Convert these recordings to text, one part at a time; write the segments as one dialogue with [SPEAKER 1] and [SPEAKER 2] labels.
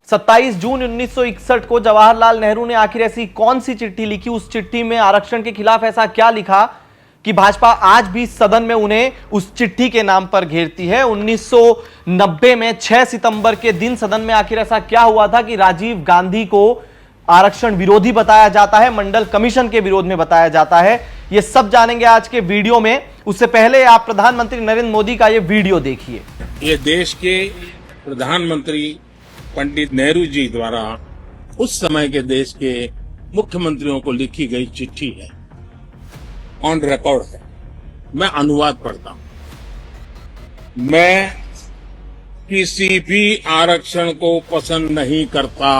[SPEAKER 1] 27 जून 1961 को जवाहरलाल नेहरू ने आखिर ऐसी कौन सी चिट्ठी लिखी, उस चिट्ठी में आरक्षण के खिलाफ ऐसा क्या लिखा कि भाजपा आज भी सदन में उन्हें उस चिट्ठी के नाम पर घेरती है। 1990 में 6 सितंबर के दिन सदन में आखिर ऐसा क्या हुआ था कि राजीव गांधी को आरक्षण विरोधी बताया जाता है, मंडल कमीशन के विरोध में बताया जाता है। यह सब जानेंगे आज के वीडियो में। उससे पहले आप प्रधानमंत्री नरेंद्र मोदी का यह वीडियो देखिए।
[SPEAKER 2] ये देश के प्रधानमंत्री पंडित नेहरू जी द्वारा उस समय के देश के मुख्यमंत्रियों को लिखी गई चिट्ठी है, ऑन रिकॉर्ड है। मैं अनुवाद पढ़ता हूं। मैं किसी भी आरक्षण को पसंद नहीं करता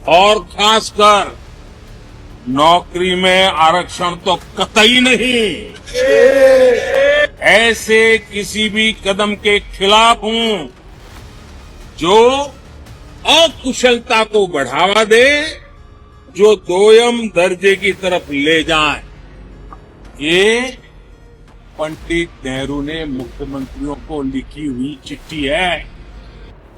[SPEAKER 2] और खासकर नौकरी में आरक्षण तो कतई नहीं। ऐसे किसी भी कदम के खिलाफ हूं जो अकुशलता को बढ़ावा दे, जो दोयम दर्जे की तरफ ले जाए। ये पंडित नेहरू ने मुख्यमंत्रियों को लिखी हुई चिट्ठी है।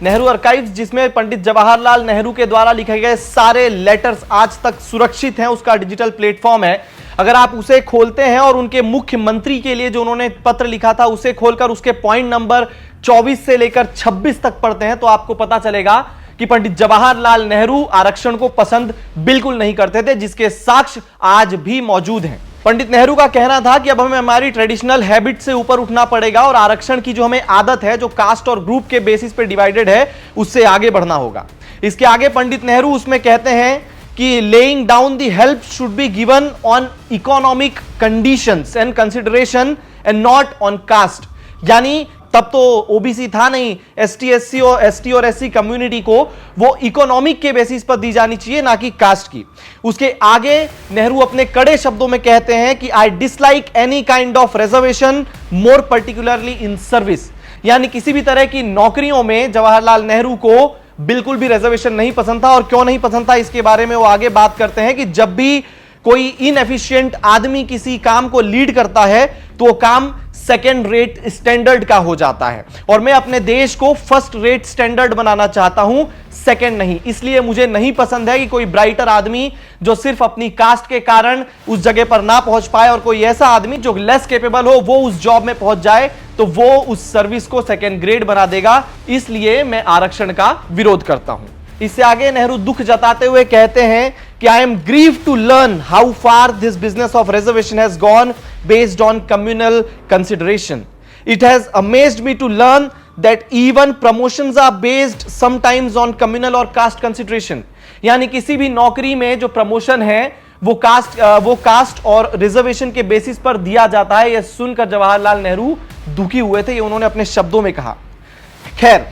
[SPEAKER 1] नेहरू आर्काइव्स, जिसमें पंडित जवाहरलाल नेहरू के द्वारा लिखे गए सारे लेटर्स आज तक सुरक्षित हैं, उसका डिजिटल प्लेटफॉर्म है। अगर आप उसे खोलते हैं और उनके मुख्यमंत्री के लिए जो उन्होंने पत्र लिखा था उसे खोलकर उसके पॉइंट नंबर 24 से लेकर 26 तक पढ़ते हैं तो आपको पता चलेगा कि पंडित जवाहरलाल नेहरू आरक्षण को पसंद बिल्कुल नहीं करते थे, जिसके साक्ष्य आज भी मौजूद हैं। पंडित नेहरू का कहना था कि अब हमें हमारी ट्रेडिशनल हैबिट से ऊपर उठना पड़ेगा और आरक्षण की जो हमें आदत है, जो कास्ट और ग्रुप के बेसिस पे डिवाइडेड है, उससे आगे बढ़ना होगा। इसके आगे पंडित नेहरू उसमें कहते हैं कि laying down the help should be given on economic conditions and consideration and not on caste. यानी तब तो ओबीसी था नहीं, एसटी और एससी कम्युनिटी को वो इकोनॉमिक के बेसिस पर दी जानी चाहिए, ना कि कास्ट की। उसके आगे नेहरू अपने कड़े शब्दों में कहते हैं कि I dislike any kind of reservation, more particularly in service. यानी किसी भी तरह की नौकरियों में जवाहरलाल नेहरू को बिल्कुल भी रिजर्वेशन नहीं पसंद था। और क्यों नहीं पसंद था इसके बारे में वो आगे बात करते हैं कि जब भी कोई इनएफिशिएंट आदमी किसी काम को लीड करता है तो वो काम सेकेंड रेट स्टैंडर्ड का हो जाता है, और मैं अपने देश को फर्स्ट रेट स्टैंडर्ड बनाना चाहता हूं, सेकेंड नहीं। इसलिए मुझे नहीं पसंद है कि कोई ब्राइटर आदमी जो सिर्फ अपनी कास्ट के कारण उस जगह पर ना पहुंच पाए और कोई ऐसा आदमी जो लेस कैपेबल हो वो उस जॉब में पहुंच जाए तो वो उस सर्विस को सेकेंड ग्रेड बना देगा। इसलिए मैं आरक्षण का विरोध करता हूं। इससे आगे नेहरू दुख जताते हुए कहते हैं कि I am grieve to learn how far this business of reservation has gone based on communal consideration. It has amazed me to learn that even promotions are based sometimes on communal और caste consideration. यानी किसी भी नौकरी में जो promotion है वो cast और रिजर्वेशन के बेसिस पर दिया जाता है। यह सुनकर जवाहरलाल नेहरू दुखी हुए थे, ये उन्होंने अपने शब्दों में कहा। खैर,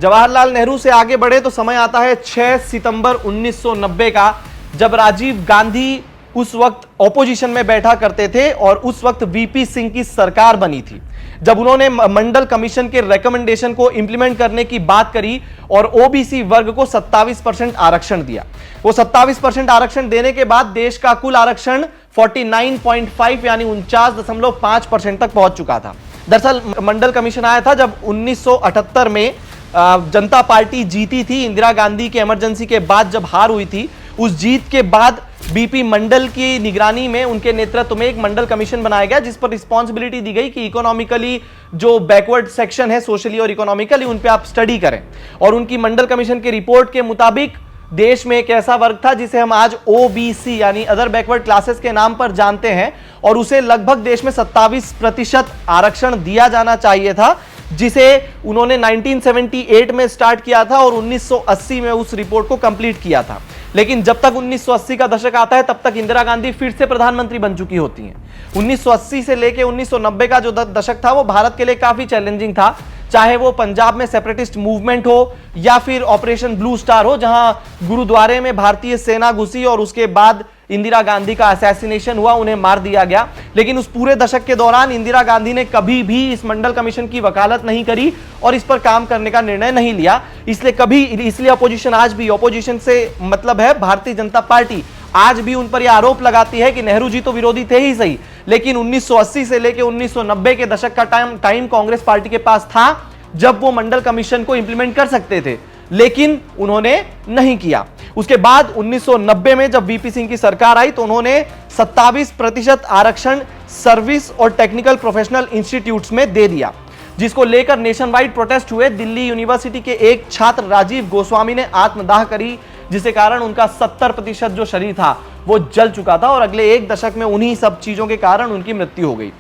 [SPEAKER 1] जवाहरलाल नेहरू से आगे बढ़े तो समय आता है 6 सितंबर 1990 का, जब राजीव गांधी उस वक्त ऑपोजिशन में बैठा करते थे और उस वक्त वीपी सिंह की सरकार बनी थी। जब उन्होंने मंडल कमीशन के रेकमेंडेशन को इंप्लीमेंट करने की बात करी और ओबीसी वर्ग को 27% आरक्षण दिया। वो 27% आरक्षण देने के बाद देश का कुल आरक्षण 49.5 यानी 49.5% तक पहुंच चुका था। दरअसल मंडल कमीशन आया था जब 1978 में जनता पार्टी जीती थी, इंदिरा गांधी के इमरजेंसी के बाद जब हार हुई थी। उस जीत के बाद बीपी मंडल की निगरानी में, उनके नेतृत्व में एक मंडल कमीशन बनाया गया जिस पर रिस्पॉन्सिबिलिटी दी गई कि इकोनॉमिकली जो बैकवर्ड सेक्शन है, सोशली और इकोनॉमिकली, उन पे आप स्टडी करें। और उनकी मंडल कमीशन की रिपोर्ट के मुताबिक देश में एक ऐसा वर्ग था जिसे हम आज ओबीसी यानी अदर बैकवर्ड क्लासेस के नाम पर जानते हैं, और उसे लगभग देश में 27% आरक्षण दिया जाना चाहिए था, जिसे उन्होंने 1978 में स्टार्ट किया था और 1980 में उस रिपोर्ट को कंप्लीट किया था। लेकिन जब तक 1980 का दशक आता है तब तक इंदिरा गांधी फिर से प्रधानमंत्री बन चुकी होती हैं। 1980 से लेकर 1990 का जो दशक था वो भारत के लिए काफी चैलेंजिंग था, चाहे वो पंजाब में सेपरेटिस्ट मूवमेंट हो या फिर ऑपरेशन ब्लू स्टार हो, जहां गुरुद्वारे में भारतीय सेना घुसी और उसके बाद इंदिरा गांधी का असैसिनेशन हुआ, उन्हें मार दिया गया। लेकिन उस पूरे दशक के दौरान इंदिरा गांधी ने कभी भी इस मंडल कमीशन की वकालत नहीं करी और इस पर काम करने का निर्णय नहीं लिया। इसलिए अपोजिशन आज भी, अपोजिशन से मतलब है भारतीय जनता पार्टी, आज भी उन पर यह आरोप लगाती है कि नेहरू जी तो विरोधी थे ही सही, लेकिन 1980 से लेकर 1990 के दशक का टाइम कांग्रेस पार्टी के पास था जब वो मंडल कमीशन को इंप्लीमेंट कर सकते थे। लेकिन उन्होंने नहीं किया। उसके बाद 1990 में जब वीपी सिंह की सरकार आई तो उन्होंने 27% आरक्षण सर्विस और टेक्निकल प्रोफेशनल इंस्टीट्यूट्स में दे दिया, जिसको लेकर नेशन वाइड प्रोटेस्ट हुए। दिल्ली यूनिवर्सिटी के एक छात्र राजीव गोस्वामी ने आत्मदाह करी, जिसके कारण उनका 70% जो शरीर था वो जल चुका था और अगले एक दशक में उन्हीं सब चीजों के कारण उनकी मृत्यु हो गई।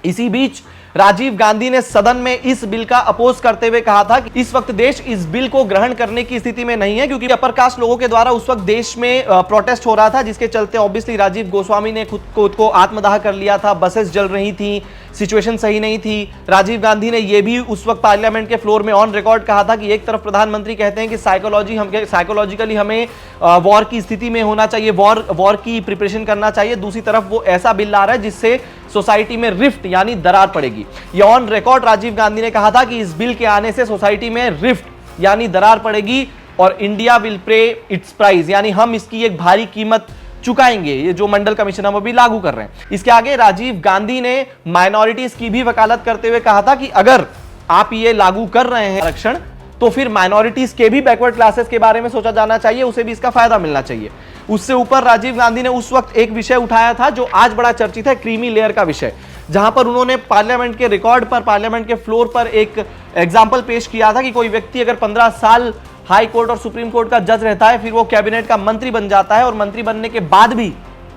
[SPEAKER 1] इसी बीच राजीव गांधी ने सदन में इस बिल का अपोज करते हुए कहा था कि इस वक्त देश इस बिल को ग्रहण करने की स्थिति में नहीं है, क्योंकि अपर कास्ट लोगों के द्वारा उस वक्त देश में प्रोटेस्ट हो रहा था, जिसके चलते ऑब्वियसली राजीव गोस्वामी ने खुद को आत्मदाह कर लिया था। बसेस जल रही थी, सिचुएशन सही नहीं थी। राजीव गांधी ने यह भी उस वक्त पार्लियामेंट के फ्लोर में ऑन रिकॉर्ड कहा था कि एक तरफ प्रधानमंत्री कहते हैं कि साइकोलॉजिकली हमें वॉर की स्थिति में होना चाहिए, वॉर की प्रिपरेशन करना चाहिए, दूसरी तरफ वो ऐसा बिल ला रहा है जिससे सोसाइटी में रिफ्ट यानी दरार पड़ेगी। ये ऑन रिकॉर्ड राजीव गांधी ने कहा था कि इस बिल के आने से सोसाइटी में रिफ्ट यानी दरार पड़ेगी और India will pay it's price, यानी हम इसकी एक भारी कीमत चुकाएंगे। ये जो मंडल कमीशन हम अभी लागू कर रहे हैं। इसके आगे राजीव गांधी ने माइनॉरिटीज की भी वकालत करते हुए कहा था कि अगर आप ये लागू कर रहे हैं आरक्षण, तो फिर माइनॉरिटीज के भी बैकवर्ड क्लासेस के बारे में सोचा जाना चाहिए, उसे भी इसका फायदा मिलना चाहिए। उससे ऊपर राजीव गांधी ने उस वक्त एक विषय उठाया था जो आज बड़ा चर्चित है, क्रीमी लेयर का विषय, जहां पर उन्होंने पार्लियामेंट के रिकॉर्ड पर, पार्लियामेंट के फ्लोर पर एक एग्जाम्पल पेश किया था कि कोई व्यक्ति अगर 15 साल हाई कोर्ट और सुप्रीम कोर्ट का जज रहता है, फिर वो कैबिनेट का मंत्री बन जाता है और मंत्री बनने के बाद भी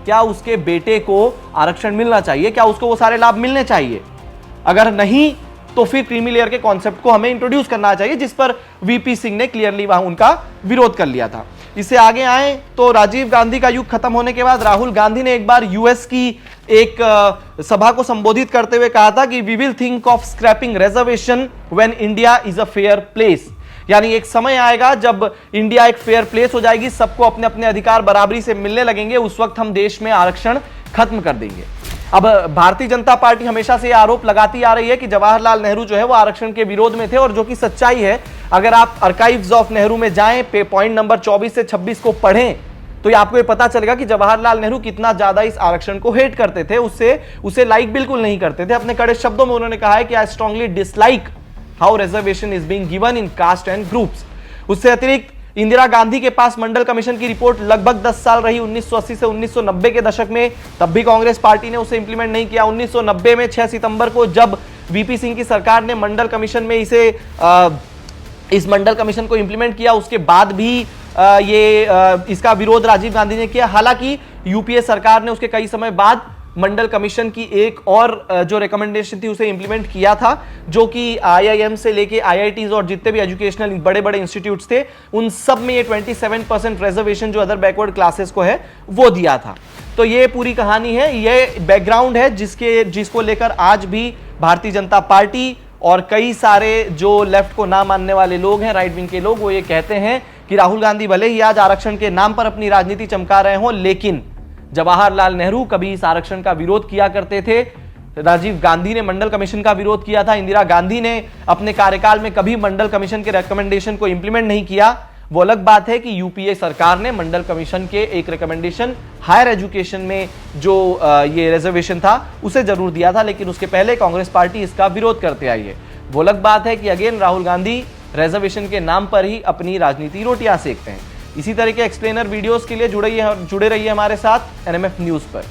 [SPEAKER 1] क्या उसके बेटे को आरक्षण मिलना चाहिए, क्या उसको वो सारे लाभ मिलने चाहिए? अगर नहीं तो फिर क्रीमी लेयर के कॉन्सेप्ट को हमें इंट्रोड्यूस करना चाहिए, जिस पर वीपी सिंह ने क्लियरली वहां उनका विरोध कर लिया था। इससे आगे आए तो राजीव गांधी का युग खत्म होने के बाद राहुल गांधी ने एक बार यूएस की एक सभा को संबोधित करते हुए कहा था कि we will think of scrapping reservation when India is a fair place, यानी एक समय आएगा जब इंडिया एक फेयर प्लेस हो जाएगी, सबको अपने अपने अधिकार बराबरी से मिलने लगेंगे, उस वक्त हम देश में आरक्षण खत्म कर देंगे। अब भारतीय जनता पार्टी हमेशा से यह आरोप लगाती आ रही है कि जवाहरलाल नेहरू जो है वो आरक्षण के विरोध में थे, और जो कि सच्चाई है। अगर आप आर्काइव्स ऑफ नेहरू में जाएं, पॉइंट नंबर 24 से 26 को पढ़ें, तो ये आपको ये पता चलेगा कि जवाहरलाल नेहरू कितना ज्यादा इस आरक्षण को हेट करते थे, उसे लाइक बिल्कुल नहीं करते थे। अपने कड़े शब्दों में उन्होंने कहा है कि I strongly dislike how reservation is being given in caste and groups. उससे अतिरिक्त इंदिरा गांधी के पास मंडल कमीशन की रिपोर्ट लगभग 10 साल रही, 1980 से 1990 के दशक में, तब भी कांग्रेस पार्टी ने उसे इंप्लीमेंट नहीं किया। 1990 में 6 सितंबर को जब वीपी सिंह की सरकार ने मंडल कमीशन में इस मंडल कमीशन को इंप्लीमेंट किया, उसके बाद भी इसका विरोध राजीव गांधी ने किया। हालांकि यूपीए सरकार ने उसके कई समय बाद मंडल कमीशन की एक और जो रिकमेंडेशन थी उसे इंप्लीमेंट किया था, जो कि आईआईएम से लेके आईआईटीज और जितने भी एजुकेशनल बड़े बड़े इंस्टीट्यूट्स थे, उन सब में ये 27% रिजर्वेशन जो अदर बैकवर्ड क्लासेस को है वो दिया था। तो ये पूरी कहानी है, ये बैकग्राउंड है जिसको लेकर आज भी भारतीय जनता पार्टी और कई सारे जो लेफ्ट को ना मानने वाले लोग हैं, राइट विंग के लोग, वो ये कहते हैं कि राहुल गांधी भले ही आज आरक्षण के नाम पर अपनी राजनीति चमका रहे हों, लेकिन जवाहरलाल नेहरू कभी इस आरक्षण का विरोध किया करते थे। राजीव गांधी ने मंडल कमीशन का विरोध किया था। इंदिरा गांधी ने अपने कार्यकाल में कभी मंडल कमीशन के रिकमेंडेशन को इंप्लीमेंट नहीं किया। वो अलग बात है कि यूपीए सरकार ने मंडल कमीशन के एक रिकमेंडेशन हायर एजुकेशन में जो ये रिजर्वेशन था उसे जरूर दिया था, लेकिन उसके पहले कांग्रेस पार्टी इसका विरोध करते आई है। वो अलग बात है कि अगेन राहुल गांधी रिजर्वेशन के नाम पर ही अपनी राजनीति रोटियां सेकते हैं। इसी तरह के एक्सप्लेनर वीडियोस के लिए जुड़े रहिए हमारे साथ एनएमएफ न्यूज पर।